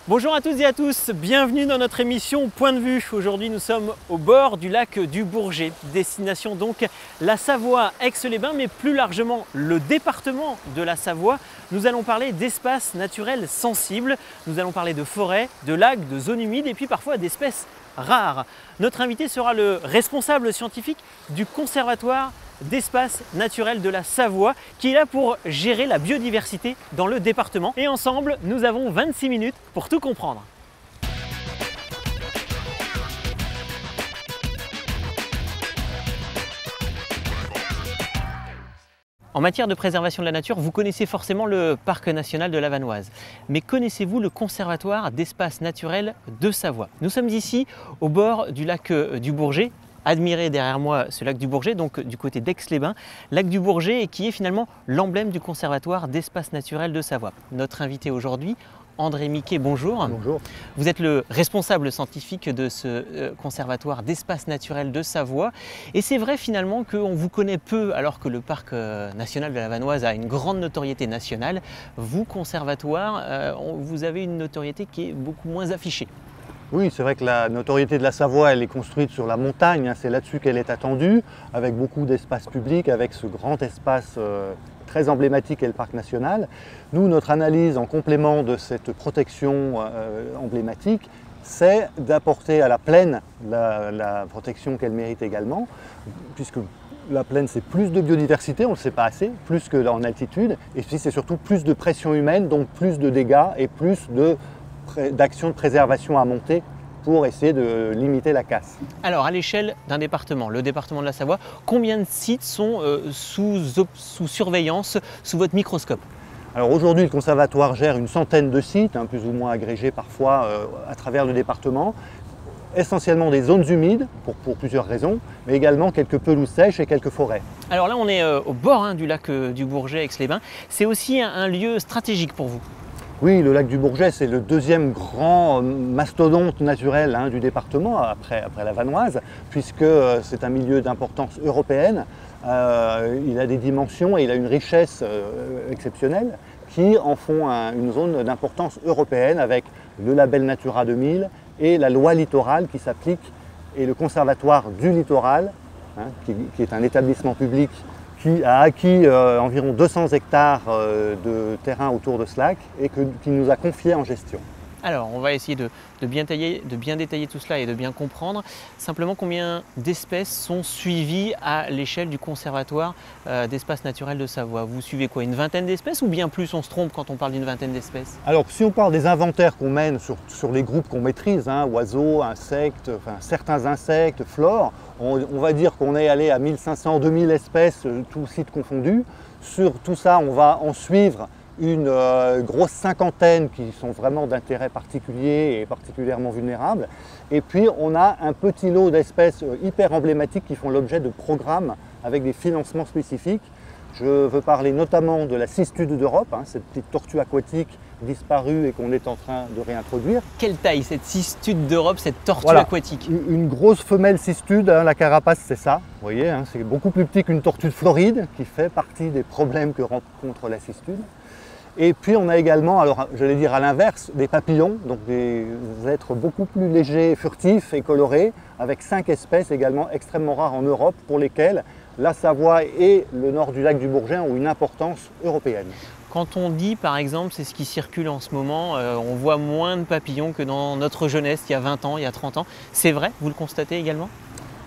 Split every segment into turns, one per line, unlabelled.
Bonjour à toutes et à tous, bienvenue dans notre émission Point de vue. Aujourd'hui nous sommes au bord du lac du Bourget, destination donc la Savoie, Aix-les-Bains, mais plus largement le département de la Savoie. Nous allons parler d'espaces naturels sensibles, nous allons parler de forêts, de lacs, de zones humides et puis parfois d'espèces rares. Notre invité sera le responsable scientifique du Conservatoire d'espaces naturels de la Savoie qui est là pour gérer la biodiversité dans le département. Et ensemble, nous avons 26 minutes pour tout comprendre. En matière de préservation de la nature, vous connaissez forcément le Parc national de la Vanoise. Mais connaissez-vous le Conservatoire d'espaces naturels de Savoie? Nous sommes ici au bord du lac du Bourget. Admirez derrière moi ce lac du Bourget, donc du côté d'Aix-les-Bains, lac du Bourget qui est finalement l'emblème du Conservatoire d'espaces naturels de Savoie. Notre invité aujourd'hui, André Miquet, bonjour.
Bonjour.
Vous êtes le responsable scientifique de ce Conservatoire d'espaces naturels de Savoie. Et c'est vrai finalement qu'on vous connaît peu alors que le Parc national de la Vanoise a une grande notoriété nationale. Vous, Conservatoire, vous avez une notoriété qui est beaucoup moins affichée.
Oui, c'est vrai que la notoriété de la Savoie, elle est construite sur la montagne, c'est là-dessus qu'elle est attendue, avec beaucoup d'espaces publics, avec ce grand espace très emblématique qu'est le Parc national. Nous, notre analyse en complément de cette protection emblématique, c'est d'apporter à la plaine la protection qu'elle mérite également, puisque la plaine, c'est plus de biodiversité, on ne le sait pas assez, plus qu'en altitude, et puis c'est surtout plus de pression humaine, donc plus de dégâts et plus d'actions de préservation à monter pour essayer de limiter la casse.
Alors à l'échelle d'un département, le département de la Savoie, combien de sites sont sous surveillance, sous votre microscope?
Alors aujourd'hui, le conservatoire gère une centaine de sites, plus ou moins agrégés parfois à travers le département, essentiellement des zones humides pour plusieurs raisons, mais également quelques pelouses sèches et quelques forêts.
Alors là on est au bord du lac du Bourget, Aix-les-Bains, c'est aussi un lieu stratégique pour vous?
Oui, le lac du Bourget, c'est le deuxième grand mastodonte naturel du département, après la Vanoise, puisque c'est un milieu d'importance européenne. Il a des dimensions et il a une richesse exceptionnelle qui en font une zone d'importance européenne avec le label Natura 2000 et la loi littorale qui s'applique et le conservatoire du littoral, qui est un établissement public qui a acquis environ 200 hectares de terrain autour de ce lac et qui nous a confié en gestion.
Alors, on va essayer de bien détailler tout cela et de bien comprendre. Simplement, combien d'espèces sont suivies à l'échelle du Conservatoire d'espaces naturels de Savoie? Vous suivez quoi, une vingtaine d'espèces ou bien plus? On se trompe quand on parle d'une vingtaine d'espèces?
Alors, si on parle des inventaires qu'on mène sur les groupes qu'on maîtrise, oiseaux, insectes, certains insectes, flore, on va dire qu'on est allé à 1500-2000 espèces, tous sites confondus. Sur tout ça, on va en suivre une grosse cinquantaine qui sont vraiment d'intérêt particulier et particulièrement vulnérables. Et puis on a un petit lot d'espèces hyper emblématiques qui font l'objet de programmes avec des financements spécifiques. Je veux parler notamment de la cistude d'Europe, cette petite tortue aquatique disparue et qu'on est en train de réintroduire.
Quelle taille cette cistude d'Europe, cette tortue aquatique?
Une grosse femelle cistude, la carapace c'est ça, vous voyez, c'est beaucoup plus petit qu'une tortue de Floride qui fait partie des problèmes que rencontre la cistude. Et puis on a également, alors j'allais dire à l'inverse, des papillons, donc des êtres beaucoup plus légers, furtifs et colorés, avec 5 espèces également extrêmement rares en Europe pour lesquelles la Savoie et le nord du lac du Bourget ont une importance européenne.
Quand on dit par exemple, c'est ce qui circule en ce moment, on voit moins de papillons que dans notre jeunesse, il y a 20 ans, il y a 30 ans. C'est vrai, vous le constatez également?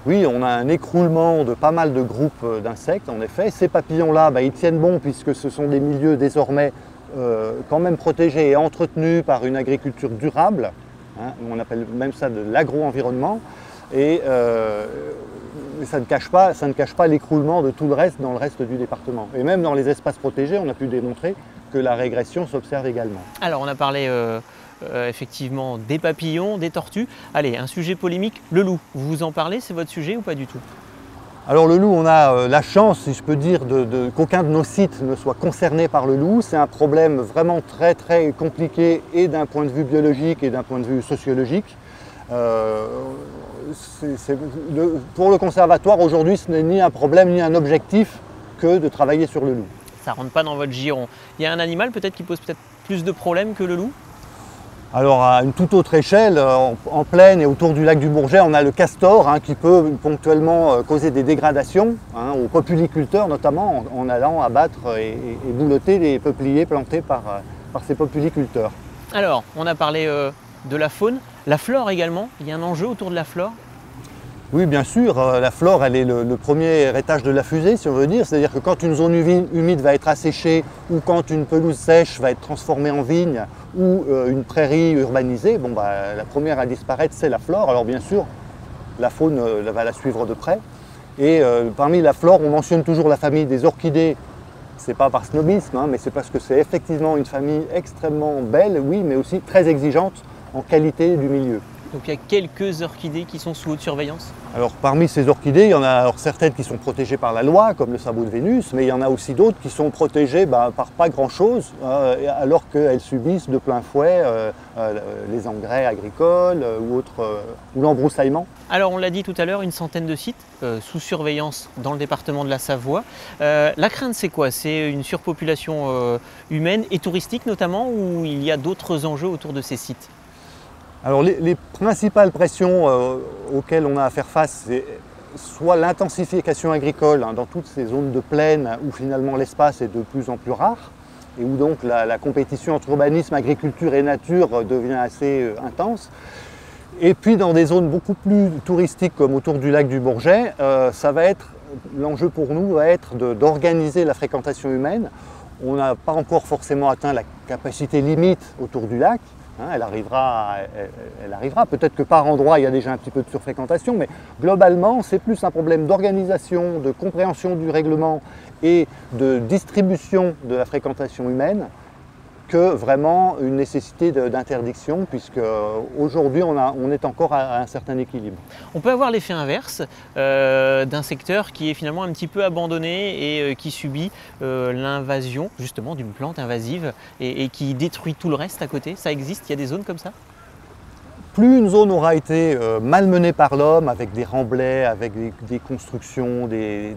Oui, on a un écroulement de pas mal de groupes d'insectes en effet. Ces papillons-là, ils tiennent bon puisque ce sont des milieux désormais quand même protégés et entretenus par une agriculture durable, on appelle même ça de l'agro-environnement, et ça ne cache pas l'écroulement de tout le reste dans le reste du département. Et même dans les espaces protégés, on a pu démontrer que la régression s'observe également.
Alors on a parlé effectivement des papillons, des tortues. Allez, un sujet polémique, le loup. Vous en parlez, c'est votre sujet ou pas du tout?
Alors le loup, on a la chance, si je peux dire, qu'aucun de nos sites ne soit concerné par le loup. C'est un problème vraiment très très compliqué et d'un point de vue biologique et d'un point de vue sociologique. Pour le conservatoire, aujourd'hui, ce n'est ni un problème ni un objectif que de travailler sur le loup.
Ça ne rentre pas dans votre giron. Il y a un animal peut-être qui pose peut-être plus de problèmes que le loup?
Alors à une toute autre échelle, en plaine et autour du lac du Bourget, on a le castor qui peut ponctuellement causer des dégradations aux populiculteurs notamment en allant abattre et boulotter les peupliers plantés par ces populiculteurs.
Alors, on a parlé de la faune, la flore également, il y a un enjeu autour de la flore?
Oui, bien sûr, la flore, elle est le premier étage de la fusée, si on veut dire. C'est-à-dire que quand une zone humide va être asséchée ou quand une pelouse sèche va être transformée en vigne ou une prairie urbanisée, la première à disparaître, c'est la flore. Alors bien sûr, la faune va la suivre de près. Et parmi la flore, on mentionne toujours la famille des orchidées. Ce n'est pas par snobisme, mais c'est parce que c'est effectivement une famille extrêmement belle, oui, mais aussi très exigeante en qualité du milieu.
Donc il y a quelques orchidées qui sont sous haute surveillance?
Alors parmi ces orchidées, il y en a certaines qui sont protégées par la loi, comme le sabot de Vénus, mais il y en a aussi d'autres qui sont protégées par pas grand-chose, alors qu'elles subissent de plein fouet les engrais agricoles ou l'embroussaillement.
Alors on l'a dit tout à l'heure, une centaine de sites sous surveillance dans le département de la Savoie. La crainte c'est quoi? C'est une surpopulation humaine et touristique notamment, ou il y a d'autres enjeux autour de ces sites?
Alors les principales pressions auxquelles on a à faire face, c'est soit l'intensification agricole dans toutes ces zones de plaine où finalement l'espace est de plus en plus rare et où donc la compétition entre urbanisme, agriculture et nature devient assez intense. Et puis dans des zones beaucoup plus touristiques comme autour du lac du Bourget, l'enjeu pour nous va être d'organiser la fréquentation humaine. On n'a pas encore forcément atteint la capacité limite autour du lac. Elle arrivera. Peut-être que par endroit, il y a déjà un petit peu de surfréquentation, mais globalement, c'est plus un problème d'organisation, de compréhension du règlement et de distribution de la fréquentation humaine que vraiment une nécessité d'interdiction, puisque aujourd'hui, on est encore à un certain équilibre.
On peut avoir l'effet inverse d'un secteur qui est finalement un petit peu abandonné et qui subit l'invasion justement d'une plante invasive et qui détruit tout le reste à côté. Ça existe? Il y a des zones comme ça?
Plus une zone aura été malmenée par l'homme, avec des remblais, avec des constructions, des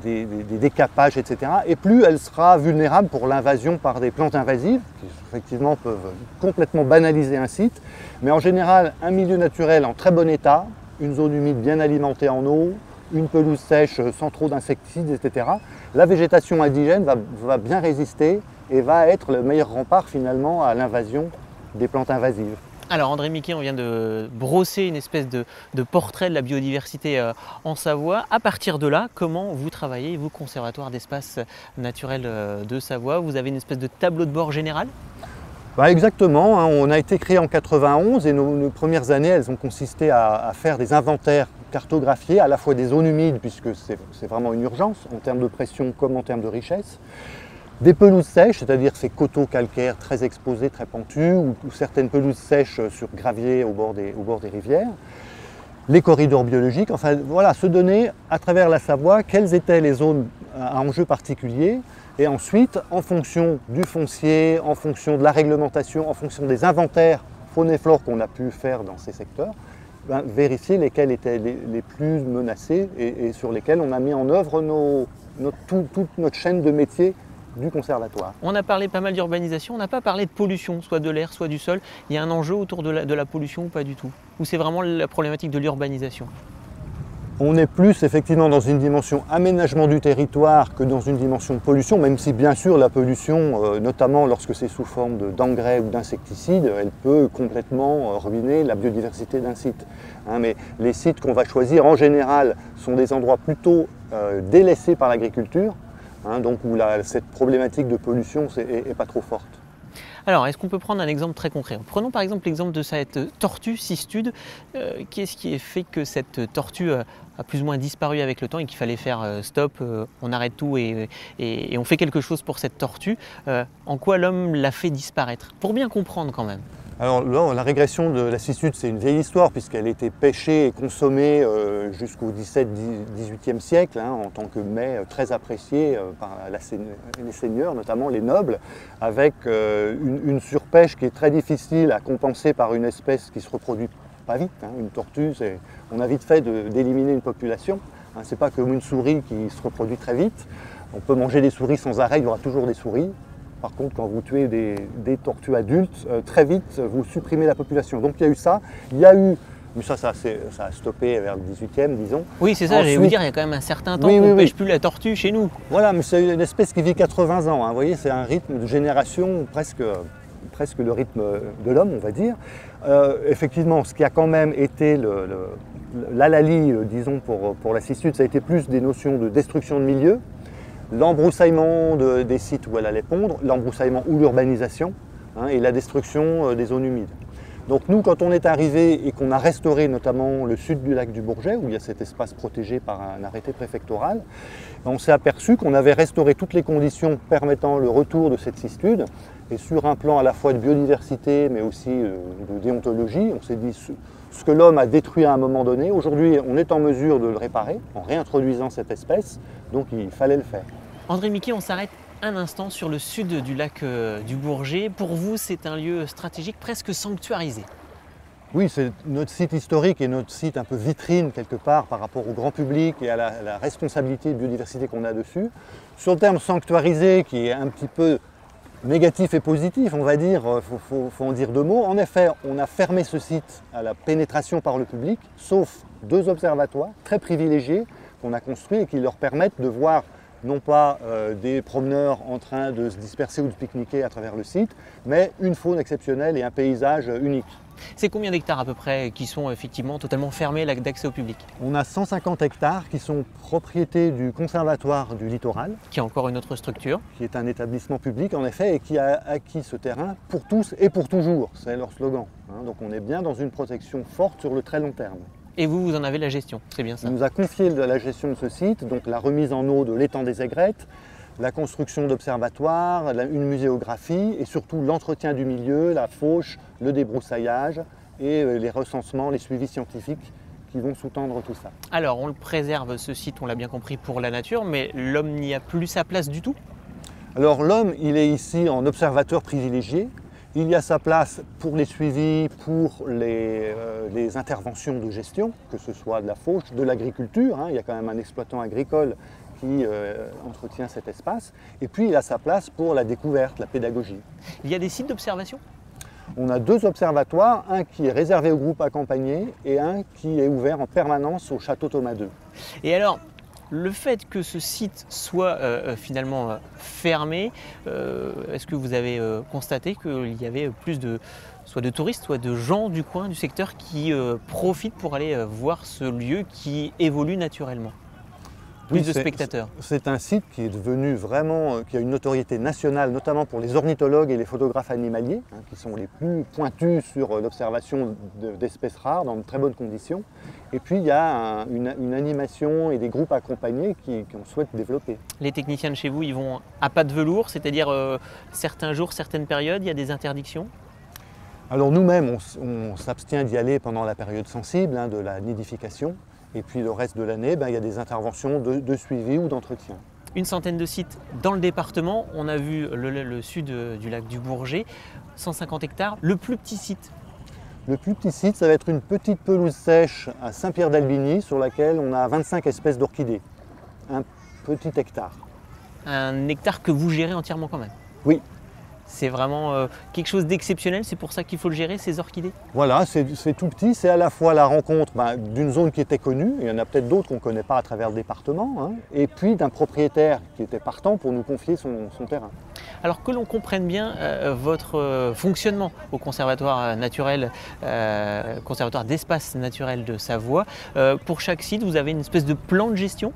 décapages, etc., et plus elle sera vulnérable pour l'invasion par des plantes invasives, qui effectivement peuvent complètement banaliser un site. Mais en général, un milieu naturel en très bon état, une zone humide bien alimentée en eau, une pelouse sèche sans trop d'insecticides, etc., la végétation indigène va bien résister et va être le meilleur rempart finalement à l'invasion des plantes invasives.
Alors André Miquet, on vient de brosser une espèce de portrait de la biodiversité en Savoie. À partir de là, comment vous travaillez, vous, Conservatoire d'espaces naturels de Savoie? Vous avez une espèce de tableau de bord général?
Exactement, on a été créé en 91 et nos premières années, elles ont consisté à faire des inventaires cartographiés, à la fois des zones humides, puisque c'est vraiment une urgence en termes de pression comme en termes de richesse. Des pelouses sèches, c'est-à-dire ces coteaux calcaires très exposés, très pentus, ou certaines pelouses sèches sur gravier au bord des rivières. Les corridors biologiques, enfin voilà, se donner à travers la Savoie quelles étaient les zones à enjeux particuliers, et ensuite, en fonction du foncier, en fonction de la réglementation, en fonction des inventaires faune et flore qu'on a pu faire dans ces secteurs, vérifier lesquels étaient les plus menacés et sur lesquels on a mis en œuvre toute notre chaîne de métiers du conservatoire.
On a parlé pas mal d'urbanisation, on n'a pas parlé de pollution, soit de l'air, soit du sol. Il y a un enjeu autour de la pollution ou pas du tout? Ou c'est vraiment la problématique de l'urbanisation?
On est plus effectivement dans une dimension aménagement du territoire que dans une dimension pollution, même si bien sûr la pollution, notamment lorsque c'est sous forme d'engrais ou d'insecticides, elle peut complètement ruiner la biodiversité d'un site. Mais les sites qu'on va choisir en général sont des endroits plutôt délaissés par l'agriculture, donc où cette problématique de pollution n'est pas trop forte.
Alors, est-ce qu'on peut prendre un exemple très concret? Prenons par exemple l'exemple de cette tortue cistude. Qu'est-ce qui a fait que cette tortue a plus ou moins disparu avec le temps et qu'il fallait faire stop, on arrête tout et on fait quelque chose pour cette tortue? En quoi l'homme l'a fait disparaître? Pour bien comprendre quand même.
Alors là, la régression de la cistude, c'est une vieille histoire puisqu'elle était pêchée et consommée jusqu'au XVIIe siècle en tant que mets très apprécié par les seigneurs, notamment les nobles, avec une surpêche qui est très difficile à compenser par une espèce qui se reproduit pas vite. Une tortue, on a vite fait d'éliminer une population. C'est pas comme une souris qui se reproduit très vite. On peut manger des souris sans arrêt, il y aura toujours des souris. Par contre, quand vous tuez des tortues adultes, très vite, vous supprimez la population. Donc il y a eu ça. Il y a eu, mais ça a stoppé vers le 18e, disons.
Oui, c'est ça, j'allais vous dire, il y a quand même un certain temps
qu'on
ne pêche plus la tortue chez nous.
Voilà, mais c'est une espèce qui vit 80 ans. Hein. Vous voyez, c'est un rythme de génération presque le rythme de l'homme, on va dire. Effectivement, ce qui a quand même été l'hallali, disons, pour la cistude, ça a été plus des notions de destruction de milieu, l'embroussaillement des sites où elle allait pondre, l'embroussaillement ou l'urbanisation, hein, et la destruction des zones humides. Donc nous, quand on est arrivé et qu'on a restauré notamment le sud du lac du Bourget, où il y a cet espace protégé par un arrêté préfectoral, on s'est aperçu qu'on avait restauré toutes les conditions permettant le retour de cette cistude. Et sur un plan à la fois de biodiversité, mais aussi de déontologie, on s'est dit ce que l'homme a détruit à un moment donné, aujourd'hui on est en mesure de le réparer en réintroduisant cette espèce, donc il fallait le faire.
André Miquet, on s'arrête un instant sur le sud du lac du Bourget. Pour vous, c'est un lieu stratégique presque sanctuarisé.
Oui, c'est notre site historique et notre site un peu vitrine quelque part par rapport au grand public et à la responsabilité de biodiversité qu'on a dessus. Sur le terme sanctuarisé, qui est un petit peu négatif et positif, on va dire, faut en dire deux mots. En effet, on a fermé ce site à la pénétration par le public, sauf 2 observatoires très privilégiés qu'on a construits et qui leur permettent de voir non pas des promeneurs en train de se disperser ou de pique-niquer à travers le site, mais une faune exceptionnelle et un paysage unique.
C'est combien d'hectares à peu près qui sont effectivement totalement fermés d'accès au public?
On a 150 hectares qui sont propriété du Conservatoire du Littoral.
Qui est encore une autre structure.
Qui est un établissement public en effet et qui a acquis ce terrain pour tous et pour toujours. C'est leur slogan. Hein. Donc on est bien dans une protection forte sur le très long terme.
Et vous en avez la gestion, c'est bien ça?
On nous a confié la gestion de ce site, donc la remise en eau de l'étang des aigrettes, la construction d'observatoires, une muséographie et surtout l'entretien du milieu, la fauche, le débroussaillage et les recensements, les suivis scientifiques qui vont sous-tendre tout ça.
Alors on le préserve ce site, on l'a bien compris, pour la nature, mais l'homme n'y a plus sa place du tout?
Alors l'homme, il est ici en observateur privilégié. Il y a sa place pour les suivis, pour les interventions de gestion, que ce soit de la fauche, de l'agriculture. Hein. Il y a quand même un exploitant agricole qui entretient cet espace. Et puis il a sa place pour la découverte, la pédagogie.
Il y a des sites d'observation?
On a 2 observatoires, un qui est réservé au groupe accompagné et un qui est ouvert en permanence au château Thomas II.
Et alors, le fait que ce site soit finalement fermé, est-ce que vous avez constaté qu'il y avait plus soit de touristes, soit de gens du coin, du secteur qui profitent pour aller voir ce lieu qui évolue naturellement? Plus de spectateurs.
C'est un site qui est devenu vraiment, qui a une notoriété nationale, notamment pour les ornithologues et les photographes animaliers, hein, qui sont les plus pointus sur l'observation d'espèces rares dans de très bonnes conditions. Et puis il y a une animation et des groupes accompagnés qu'on souhaite développer.
Les techniciens de chez vous, ils vont à pas de velours, c'est-à-dire certains jours, certaines périodes, il y a des interdictions?
Alors nous-mêmes, on s'abstient d'y aller pendant la période sensible, hein, de la nidification. Et puis le reste de l'année, il y a des interventions de suivi ou d'entretien.
Une centaine de sites dans le département. On a vu le sud du lac du Bourget, 150 hectares. Le plus petit site?
Le plus petit site, ça va être une petite pelouse sèche à Saint-Pierre-d'Albigny sur laquelle on a 25 espèces d'orchidées. Un petit hectare.
Un hectare que vous gérez entièrement quand même?
Oui.
C'est vraiment quelque chose d'exceptionnel, c'est pour ça qu'il faut le gérer, ces orchidées?
Voilà, c'est tout petit, c'est à la fois la rencontre d'une zone qui était connue, il y en a peut-être d'autres qu'on ne connaît pas à travers le département, hein, et puis d'un propriétaire qui était partant pour nous confier son terrain.
Alors que l'on comprenne bien votre fonctionnement au Conservatoire naturel, Conservatoire d'espace naturel de Savoie, pour chaque site, vous avez une espèce de plan de gestion?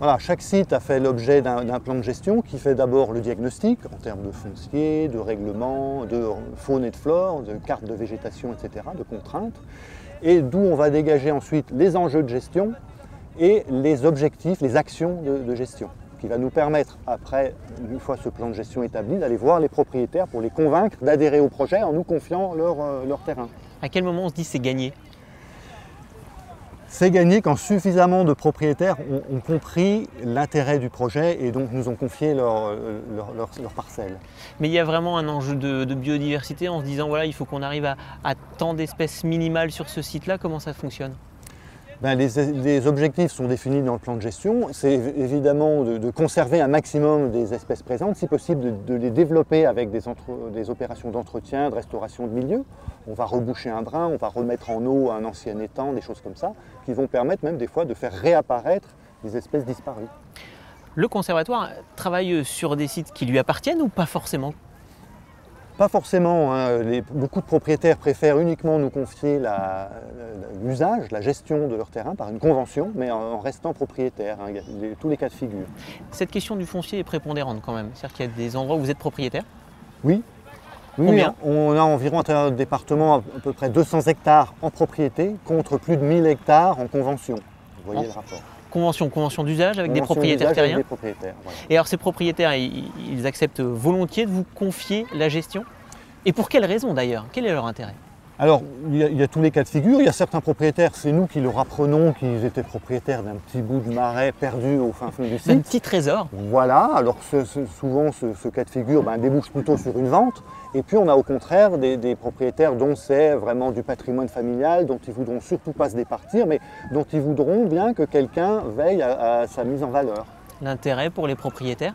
Voilà, chaque site a fait l'objet d'un plan de gestion qui fait d'abord le diagnostic en termes de foncier, de règlement, de faune et de flore, de carte de végétation, etc., de contraintes, et d'où on va dégager ensuite les enjeux de gestion et les objectifs, les actions de gestion, qui va nous permettre, après, une fois ce plan de gestion établi, d'aller voir les propriétaires pour les convaincre d'adhérer au projet en nous confiant leur terrain.
À quel moment on se dit c'est gagné?
C'est gagné quand suffisamment de propriétaires ont compris l'intérêt du projet et donc nous ont confié leur parcelle.
Mais il y a vraiment un enjeu de biodiversité en se disant voilà, il faut qu'on arrive à tant d'espèces minimales sur ce site-là. Comment ça fonctionne?
Les objectifs sont définis dans le plan de gestion. C'est évidemment de conserver un maximum des espèces présentes, si possible de les développer avec des opérations d'entretien, de restauration de milieu. On va reboucher un brin, on va remettre en eau un ancien étang, des choses comme ça, qui vont permettre même des fois de faire réapparaître des espèces disparues.
Le conservatoire travaille sur des sites qui lui appartiennent ou pas forcément?
Pas forcément, hein. Beaucoup de propriétaires préfèrent uniquement nous confier l'usage, la gestion de leur terrain par une convention, mais en restant propriétaire, hein. Il y a tous les cas de figure.
Cette question du foncier est prépondérante quand même, c'est-à-dire qu'il y a des endroits où vous êtes propriétaire?
Oui.
Combien?
On a environ à travers le département à peu près 200 hectares en propriété contre plus de 1000 hectares en convention. Vous voyez le rapport.
Convention d'usage avec des propriétaires terriens.
Avec des propriétaires, voilà.
Et alors ces propriétaires, ils acceptent volontiers de vous confier la gestion? Et pour quelles raisons d'ailleurs? Quel est leur intérêt?
Alors, il y a tous les cas de figure. Il y a certains propriétaires, c'est nous qui leur apprenons qu'ils étaient propriétaires d'un petit bout de marais perdu au fin fond du site.
Un petit trésor.
Voilà, alors souvent ce cas de figure débouche plutôt sur une vente. Et puis on a au contraire des propriétaires dont c'est vraiment du patrimoine familial, dont ils voudront surtout pas se départir, mais dont ils voudront bien que quelqu'un veille à sa mise en valeur.
L'intérêt pour les propriétaires?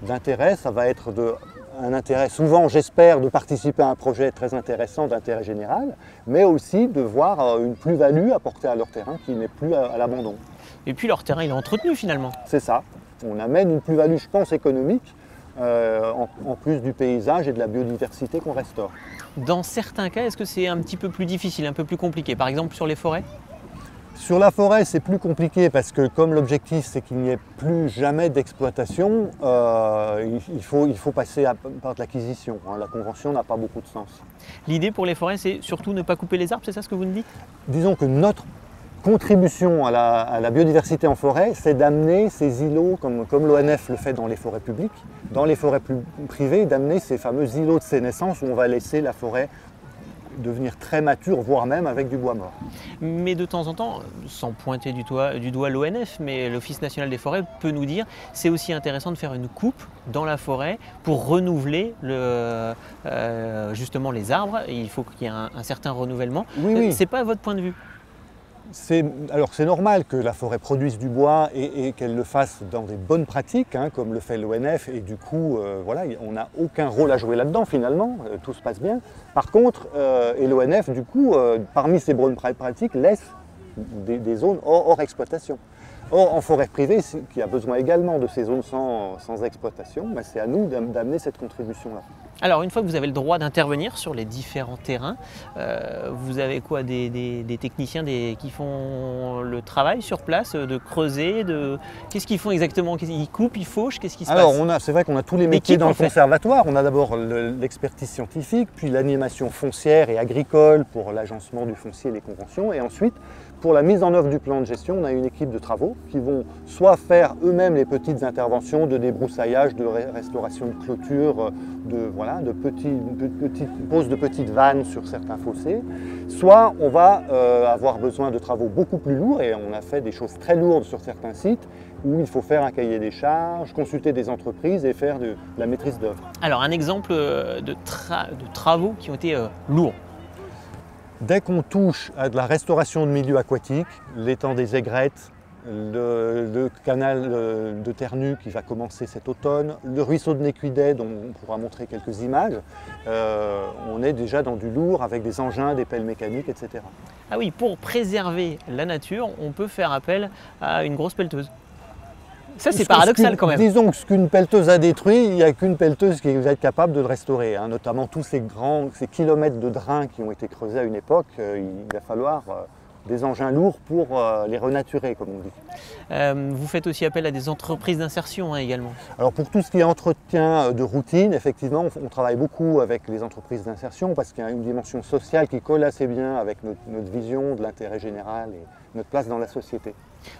L'intérêt, ça va être un intérêt, souvent j'espère, de participer à un projet très intéressant d'intérêt général, mais aussi de voir une plus-value apportée à leur terrain qui n'est plus à l'abandon.
Et puis leur terrain, il est entretenu finalement.
C'est ça. On amène une plus-value, je pense, économique, en plus du paysage et de la biodiversité qu'on restaure.
Dans certains cas, est-ce que c'est un petit peu plus difficile, un peu plus compliqué? Par exemple sur les forêts?
Sur la forêt, c'est plus compliqué parce que comme l'objectif c'est qu'il n'y ait plus jamais d'exploitation, il faut passer par de l'acquisition. Hein. La convention n'a pas beaucoup de sens. L'idée
pour les forêts, c'est surtout ne pas couper les arbres, c'est ça ce que vous nous dites?
Disons que notre contribution à la biodiversité en forêt, c'est d'amener ces îlots, comme l'ONF le fait dans les forêts publiques, dans les forêts privées, d'amener ces fameux îlots de sénescence où on va laisser la forêt devenir très mature, voire même avec du bois mort.
Mais de temps en temps, sans pointer du doigt l'ONF, mais l'Office national des forêts peut nous dire c'est aussi intéressant de faire une coupe dans la forêt pour renouveler justement les arbres. Il faut qu'il y ait un certain renouvellement.
Oui.
C'est pas votre point de vue?
Alors c'est normal que la forêt produise du bois et qu'elle le fasse dans des bonnes pratiques, hein, comme le fait l'ONF, et du coup, voilà, on n'a aucun rôle à jouer là-dedans finalement, tout se passe bien. Par contre, et l'ONF, du coup, parmi ces bonnes pratiques, laisse des zones hors exploitation. Or, en forêt privée, qui a besoin également de ces zones sans exploitation, c'est à nous d'amener cette contribution-là.
Alors, une fois que vous avez le droit d'intervenir sur les différents terrains, vous avez quoi, des techniciens qui font le travail sur place, de creuser, qu'est-ce qu'ils font exactement? Ils coupent, ils fauchent, qu'est-ce qui se passe?
Alors, c'est vrai qu'on a tous les métiers dans le conservatoire. On a d'abord l'expertise scientifique, puis l'animation foncière et agricole pour l'agencement du foncier et les conventions, et ensuite, pour la mise en œuvre du plan de gestion, on a une équipe de travaux qui vont soit faire eux-mêmes les petites interventions de débroussaillage, de restauration de clôture, de petites poses de petites vannes sur certains fossés, soit on va avoir besoin de travaux beaucoup plus lourds, et on a fait des choses très lourdes sur certains sites où il faut faire un cahier des charges, consulter des entreprises et faire de la maîtrise d'œuvre.
Alors un exemple de travaux qui ont été lourds.
Dès qu'on touche à de la restauration de milieux aquatiques, l'étang des aigrettes, le canal de Ternu qui va commencer cet automne, le ruisseau de Nécuidet dont on pourra montrer quelques images, on est déjà dans du lourd avec des engins, des pelles mécaniques, etc. Ah
oui, pour préserver la nature, on peut faire appel à une grosse pelleteuse. Ça, c'est paradoxal quand même.
Disons que ce qu'une pelleteuse a détruit, il n'y a qu'une pelleteuse qui va être capable de le restaurer. Hein, notamment tous ces kilomètres de drains qui ont été creusés à une époque, il va falloir des engins lourds pour les renaturer, comme on dit.
Vous faites aussi appel à des entreprises d'insertion également?
Alors pour tout ce qui est entretien de routine, effectivement, on travaille beaucoup avec les entreprises d'insertion parce qu'il y a une dimension sociale qui colle assez bien avec notre vision de l'intérêt général et notre place dans la société.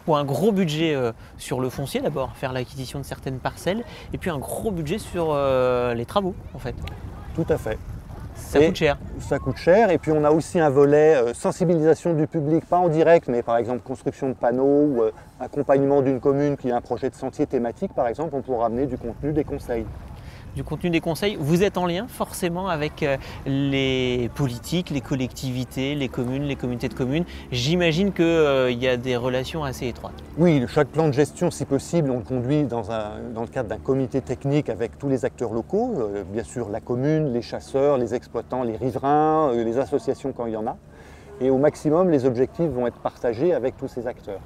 Bon, un gros budget sur le foncier d'abord, faire l'acquisition de certaines parcelles, et puis un gros budget sur les travaux en fait.
Tout à fait.
Ça coûte cher.
Ça coûte cher, et puis on a aussi un volet sensibilisation du public, pas en direct, mais par exemple construction de panneaux ou accompagnement d'une commune qui a un projet de sentier thématique par exemple, on pourra amener du contenu, des conseils.
du contenu des conseils. Vous êtes en lien forcément avec les politiques, les collectivités, les communes, les communautés de communes. J'imagine qu'il y a des relations assez étroites.
Oui, chaque plan de gestion, si possible, on le conduit dans le cadre d'un comité technique avec tous les acteurs locaux, bien sûr la commune, les chasseurs, les exploitants, les riverains, les associations quand il y en a. Et au maximum, les objectifs vont être partagés avec tous ces acteurs.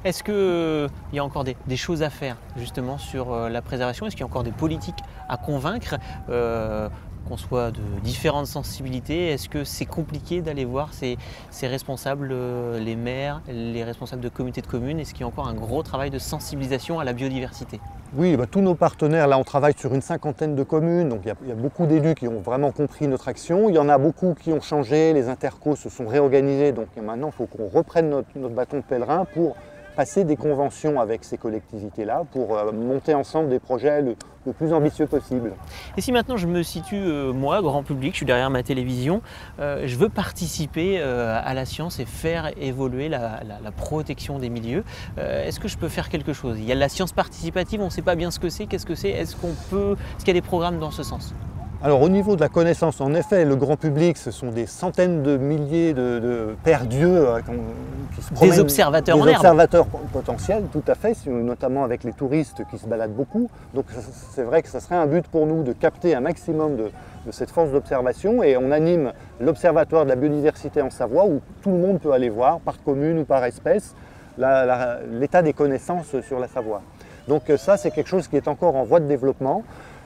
Est-ce qu'il y a encore des choses à faire justement sur la préservation? Est-ce qu'il y a encore des politiques à convaincre, qu'on soit de différentes sensibilités? Est-ce que c'est compliqué d'aller voir ces responsables, les maires, les responsables de comités de communes? Est-ce qu'il y a encore un gros travail de sensibilisation à la biodiversité?
Oui, tous nos partenaires, là on travaille sur une cinquantaine de communes, donc il y a beaucoup d'élus qui ont vraiment compris notre action. Il y en a beaucoup qui ont changé, les intercos se sont réorganisés, donc maintenant il faut qu'on reprenne notre bâton de pèlerin pour passer des conventions avec ces collectivités-là, pour monter ensemble des projets le plus ambitieux possible.
Et si maintenant je me situe, moi, grand public, je suis derrière ma télévision, je veux participer à la science et faire évoluer la protection des milieux, est-ce que je peux faire quelque chose? Il y a la science participative, on ne sait pas bien ce que c'est, qu'est-ce que c'est? Est-ce qu'il y a des programmes dans ce sens?
Alors au niveau de la connaissance, en effet, le grand public, ce sont des centaines de milliers de pères dieux qui se promènent.
Des observateurs en herbe.
Des observateurs potentiels, tout à fait, notamment avec les touristes qui se baladent beaucoup. Donc c'est vrai que ça serait un but pour nous de capter un maximum de cette force d'observation, et on anime l'Observatoire de la biodiversité en Savoie où tout le monde peut aller voir, par commune ou par espèce, l'état des connaissances sur la Savoie. Donc ça, c'est quelque chose qui est encore en voie de développement.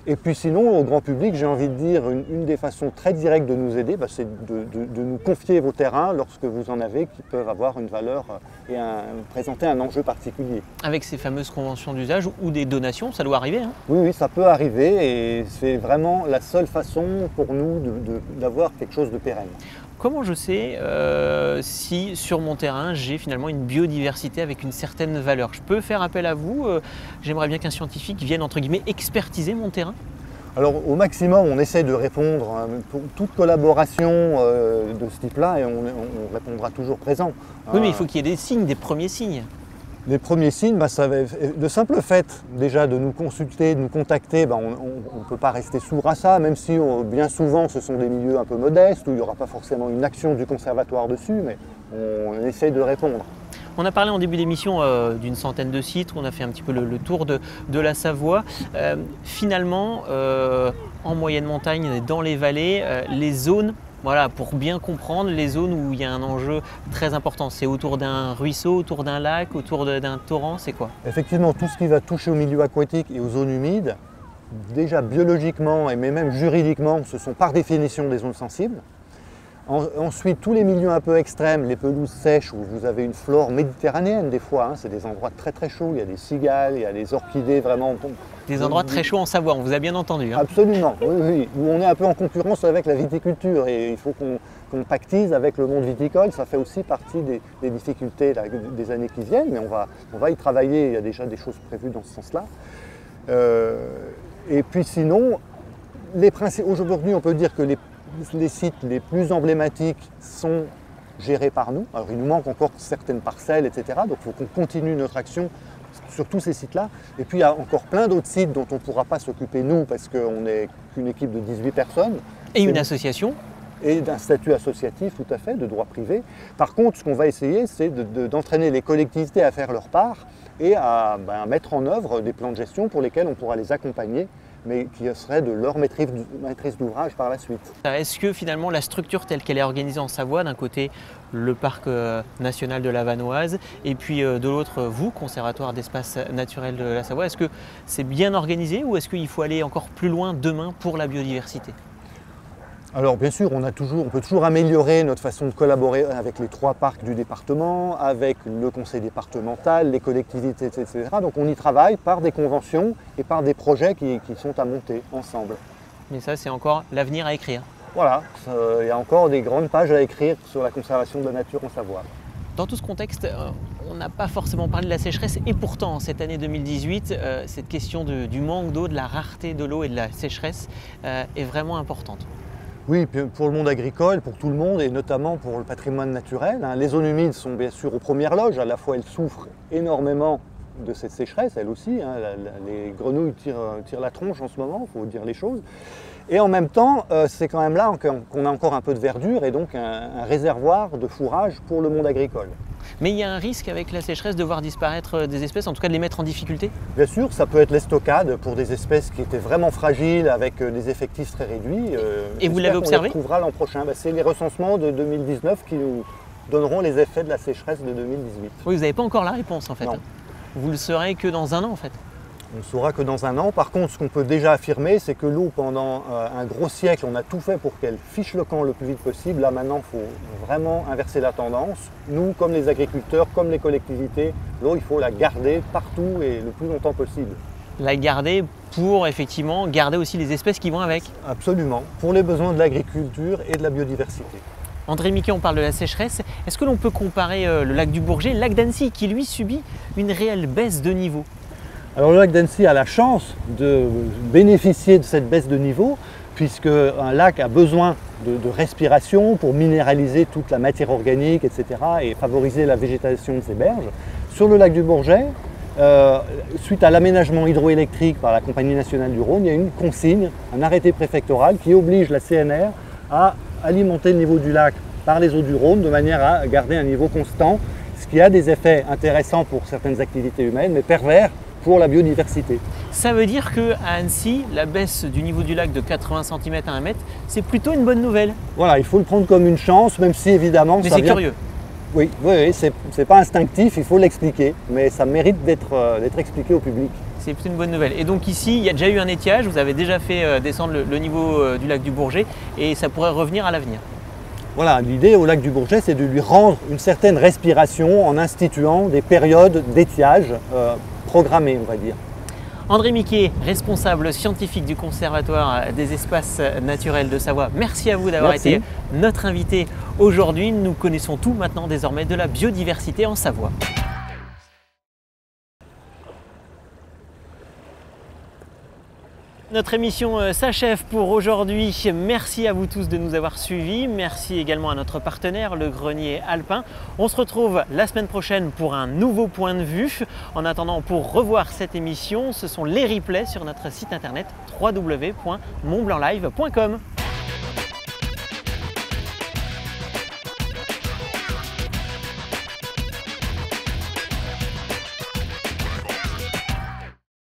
Et puis sinon, au grand public, j'ai envie de dire, une des façons très directes de nous aider, c'est de nous confier vos terrains lorsque vous en avez qui peuvent avoir une valeur et présenter un enjeu particulier.
Avec ces fameuses conventions d'usage ou des donations, ça doit arriver, hein?
Oui, ça peut arriver, et c'est vraiment la seule façon pour nous d'avoir quelque chose de pérenne.
Comment je sais si sur mon terrain j'ai finalement une biodiversité avec une certaine valeur? Je peux faire appel à vous, j'aimerais bien qu'un scientifique vienne entre guillemets expertiser mon terrain?
Alors au maximum on essaie de répondre pour toute collaboration de ce type-là, et on répondra toujours présent.
Oui, mais il faut qu'il y ait des signes, des premiers signes.
Les premiers signes, ça va être le simple fait déjà de nous consulter, de nous contacter, on ne peut pas rester sourd à ça, même si bien souvent ce sont des milieux un peu modestes où il n'y aura pas forcément une action du conservatoire dessus, mais on essaie de répondre.
On a parlé en début d'émission d'une centaine de sites, on a fait un petit peu le tour de la Savoie. Finalement, en moyenne montagne, dans les vallées, les zones, voilà, pour bien comprendre, les zones où il y a un enjeu très important, c'est autour d'un ruisseau, autour d'un lac, autour d'un torrent, c'est quoi?
Effectivement, tout ce qui va toucher au milieu aquatique et aux zones humides, déjà biologiquement et même juridiquement, ce sont par définition des zones sensibles. Ensuite, tous les milieux un peu extrêmes, les pelouses sèches où vous avez une flore méditerranéenne des fois, c'est des endroits très très chauds, il y a des cigales, il y a des orchidées vraiment.
Des endroits très chauds en Savoie, on vous a bien entendu.
Absolument, oui, où on est un peu en concurrence avec la viticulture, et il faut qu'on pactise avec le monde viticole. Ça fait aussi partie des difficultés des années qui viennent, mais on va y travailler, il y a déjà des choses prévues dans ce sens-là. Et puis sinon, aujourd'hui on peut dire que les sites les plus emblématiques sont gérés par nous. Alors il nous manque encore certaines parcelles, etc. Donc il faut qu'on continue notre action sur tous ces sites-là. Et puis il y a encore plein d'autres sites dont on ne pourra pas s'occuper nous parce qu'on n'est qu'une équipe de 18 personnes.
Et une association.
Et d'un statut associatif tout à fait, de droit privé. Par contre, ce qu'on va essayer, c'est d'entraîner les collectivités à faire leur part et à mettre en œuvre des plans de gestion pour lesquels on pourra les accompagner, mais qui serait de leur maîtrise d'ouvrage par la suite.
Est-ce que finalement la structure telle qu'elle est organisée en Savoie, d'un côté le parc national de la Vanoise et puis de l'autre vous, conservatoire d'espace naturel de la Savoie, est-ce que c'est bien organisé ou est-ce qu'il faut aller encore plus loin demain pour la biodiversité?
Alors bien sûr, on peut toujours améliorer notre façon de collaborer avec les 3 parcs du département, avec le conseil départemental, les collectivités, etc. Donc on y travaille par des conventions et par des projets qui sont à monter ensemble.
Mais ça, c'est encore l'avenir à écrire.
Voilà, il y a encore des grandes pages à écrire sur la conservation de la nature en Savoie.
Dans tout ce contexte, on n'a pas forcément parlé de la sécheresse et pourtant, cette année 2018, cette question du manque d'eau, de la rareté de l'eau et de la sécheresse est vraiment importante.
Oui, pour le monde agricole, pour tout le monde et notamment pour le patrimoine naturel. Les zones humides sont bien sûr aux premières loges. À la fois elles souffrent énormément de cette sécheresse, elle aussi. Hein. Les grenouilles tirent la tronche en ce moment, il faut dire les choses. Et en même temps, c'est quand même là qu'on a encore un peu de verdure et donc un réservoir de fourrage pour le monde agricole.
Mais il y a un risque avec la sécheresse de voir disparaître des espèces, en tout cas de les mettre en difficulté?
Bien sûr, ça peut être l'estockade pour des espèces qui étaient vraiment fragiles avec des effectifs très réduits.
Et vous l'avez observé?
On les retrouvera l'an prochain. C'est les recensements de 2019 qui nous donneront les effets de la sécheresse de 2018.
Oui, vous n'avez pas encore la réponse en fait.
Non.
Vous le saurez que dans un an en fait.
On ne saura que dans un an. Par contre, ce qu'on peut déjà affirmer, c'est que l'eau, pendant un gros siècle, on a tout fait pour qu'elle fiche le camp le plus vite possible. Là, maintenant, il faut vraiment inverser la tendance. Nous, comme les agriculteurs, comme les collectivités, l'eau, il faut la garder partout et le plus longtemps possible.
La garder pour effectivement garder aussi les espèces qui vont avec.
Absolument, pour les besoins de l'agriculture et de la biodiversité.
André Miquet, on parle de la sécheresse. Est-ce que l'on peut comparer le lac du Bourget, le lac d'Annecy, qui lui subit une réelle baisse de niveau?
Alors le lac d'Annecy a la chance de bénéficier de cette baisse de niveau, puisque un lac a besoin de respiration pour minéraliser toute la matière organique, etc. et favoriser la végétation de ses berges. Sur le lac du Bourget, suite à l'aménagement hydroélectrique par la Compagnie nationale du Rhône, il y a une consigne, un arrêté préfectoral qui oblige la CNR à alimenter le niveau du lac par les eaux du Rhône de manière à garder un niveau constant, ce qui a des effets intéressants pour certaines activités humaines, mais pervers pour la biodiversité.
Ça veut dire qu'à Annecy, la baisse du niveau du lac de 80 cm à 1 mètre, c'est plutôt une bonne nouvelle.
Voilà, il faut le prendre comme une chance, même si évidemment...
Mais c'est curieux.
Oui, c'est pas instinctif, il faut l'expliquer, mais ça mérite d'être expliqué au public.
C'est plutôt une bonne nouvelle. Et donc ici, il y a déjà eu un étiage, vous avez déjà fait descendre le niveau du lac du Bourget et ça pourrait revenir à l'avenir.
Voilà, l'idée au lac du Bourget, c'est de lui rendre une certaine respiration en instituant des périodes d'étiage programmées, on va dire.
André Miquet, responsable scientifique du Conservatoire des espaces naturels de Savoie, merci à vous d'avoir été notre invité aujourd'hui. Nous connaissons tout maintenant désormais de la biodiversité en Savoie. Notre émission s'achève pour aujourd'hui. Merci à vous tous de nous avoir suivis. Merci également à notre partenaire, le Grenier Alpin. On se retrouve la semaine prochaine pour un nouveau point de vue. En attendant, pour revoir cette émission, ce sont les replays sur notre site internet www.montblanclive.com.